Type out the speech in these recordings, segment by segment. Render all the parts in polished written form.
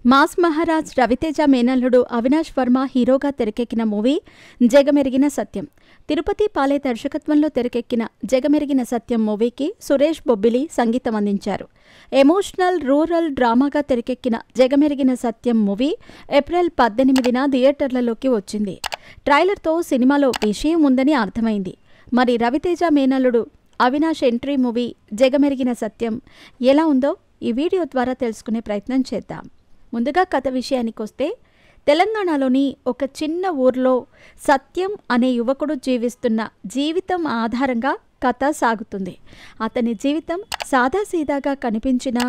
Mass Maharaj Raviteja మేనల్లుడు అవినాష్ వర్మ హీరోగా తెరకెక్కిన మూవీ జగమెరిగిన సత్యం. తిరుపతి పాలే దర్శకత్వంలో తెరకెక్కిన జగమెరిగిన సత్యం మూవీకి సురేష్ బొబ్బిలి సంగీతం అందించారు. ఎమోషనల్ రూరల్ డ్రామాగా తెరకెక్కిన జగమెరిగిన సత్యం మూవీ ఏప్రిల్ 18న థియేటర్లలోకి వచ్చింది. ట్రైలర్తో సినిమాలో విషయం ఉందని అర్థమైంది. మరి రవితేజ మేనల్లుడు అవినాష్ ఎంట్రీ మూవీ జగమెరిగిన సత్యం ఎలా ఉందో ఈ వీడియో ద్వారా తెలుసుకునే ప్రయత్నం చేద్దాం. ముందుగా కథ విషయానికొస్తే, తెలంగాణలోని ఒక చిన్న ఊర్లో సత్యం అనే యువకుడు జీవిస్తున్న జీవితం ఆధారంగా కథ సాగుతుంది. అతని జీవితం సాదాసీదాగా కనిపించిన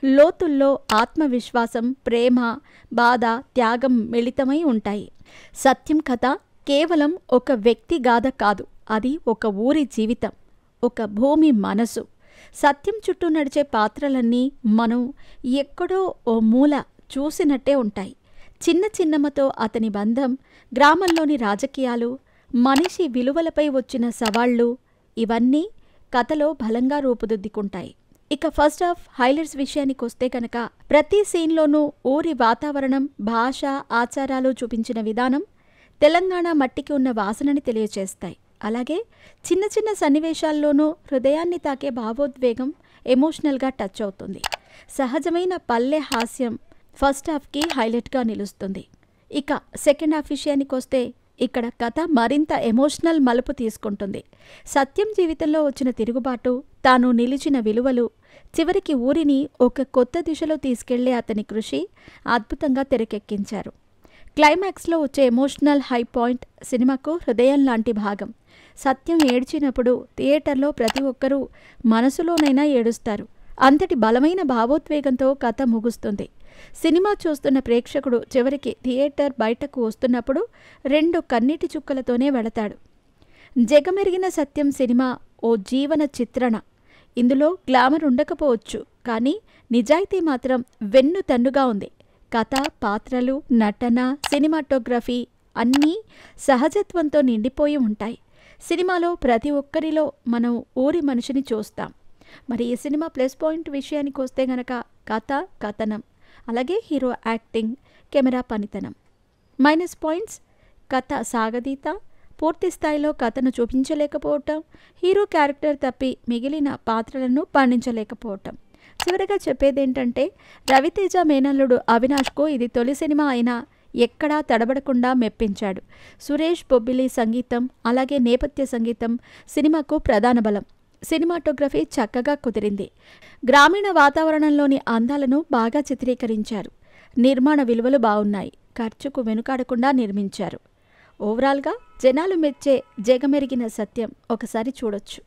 లోతుల్లో ఆత్మవిశ్వాసం, ప్రేమ, బాధ, త్యాగం మిళితమై ఉంటాయి. సత్యం కథ కేవలం ఒక వ్యక్తి గాథ కాదు, అది ఒక ఊరి జీవితం, ఒక భూమి మనసు. సత్యం చుట్టూ నడిచే పాత్రలన్నీ మనం ఎక్కడో ఓ మూల చూసినట్టే ఉంటాయి. చిన్న చిన్నమ్మతో అతని బంధం, గ్రామంలోని రాజకీయాలు, మనిషి విలువలపై వచ్చిన సవాళ్లు, ఇవన్నీ కథలో బలంగా రూపుదిద్దుకుంటాయి. ఇక ఫస్ట్ హాఫ్ హైలైట్స్ విషయానికొస్తే కనుక, ప్రతి సీన్లోనూ ఊరి వాతావరణం, భాష, ఆచారాలు చూపించిన విధానం తెలంగాణ మట్టికి ఉన్న వాసనని తెలియచేస్తాయి. అలాగే చిన్న చిన్న సన్నివేశాల్లోనూ హృదయాన్ని తాకే భావోద్వేగం ఎమోషనల్గా టచ్ అవుతుంది. సహజమైన పల్లె హాస్యం ఫస్ట్ హాఫ్కి హైలైట్గా నిలుస్తుంది. ఇక సెకండ్ హాఫ్ విషయానికొస్తే, ఇక్కడ కథ మరింత ఎమోషనల్ మలుపు తీసుకుంటుంది. సత్యం జీవితంలో వచ్చిన తిరుగుబాటు, తాను నిలిచిన విలువలు, చివరికి ఊరిని ఒక కొత్త దిశలో తీసుకెళ్లే అతని కృషి అద్భుతంగా తెరకెక్కించారు. క్లైమాక్స్లో వచ్చే ఎమోషనల్ హై పాయింట్ సినిమాకు హృదయం లాంటి భాగం. సత్యం ఏడ్చినప్పుడు థియేటర్లో ప్రతి ఒక్కరూ మనసులోనైనా ఏడుస్తారు. అంతటి బలమైన భావోద్వేగంతో కథ ముగుస్తుంది. సినిమా చూస్తున్న ప్రేక్షకుడు చివరికి థియేటర్ బయటకు వస్తున్నప్పుడు 2 కన్నీటి చుక్కలతోనే వెళతాడు. జగమెరిగిన సత్యం సినిమా ఓ జీవన చిత్రణ. ఇందులో గ్లామర్ ఉండకపోవచ్చు, కానీ నిజాయితీ మాత్రం వెన్నుతన్నుగా ఉంది. కథ, పాత్రలు, నటన, సినిమాటోగ్రఫీ అన్నీ సహజత్వంతో నిండిపోయి ఉంటాయి. సినిమాలో ప్రతి ఒక్కరిలో మనం ఊరి మనిషిని చూస్తాం. మరి ఈ సినిమా ప్లస్ పాయింట్ విషయానికి వస్తే గనక కథ, కథనం, అలాగే హీరో యాక్టింగ్, కెమెరా పనితనం. మైనస్ పాయింట్స్: కథ సాగదీత, పూర్తి స్థాయిలో కథను చూపించలేకపోవటం, హీరో క్యారెక్టర్ తప్పి మిగిలిన పాత్రలను పండించలేకపోవటం. చివరిగా చెప్పేదేంటంటే, రవితేజ మేనల్లుడు అవినాష్కు ఇది తొలి సినిమా అయినా ఎక్కడా తడబడకుండా మెప్పించాడు. సురేష్ బొబ్బిలి సంగీతం, అలాగే నేపథ్య సంగీతం సినిమాకు ప్రధాన బలం. సినిమాటోగ్రఫీ చక్కగా కుదిరింది. గ్రామీణ వాతావరణంలోని అందాలను బాగా చిత్రీకరించారు. నిర్మాణ విలువలు బాగున్నాయి. ఖర్చుకు వెనుకాడకుండా నిర్మించారు. ఓవరాల్గా జనాలు మెచ్చే జగమెరిగిన సత్యం ఒకసారి చూడొచ్చు.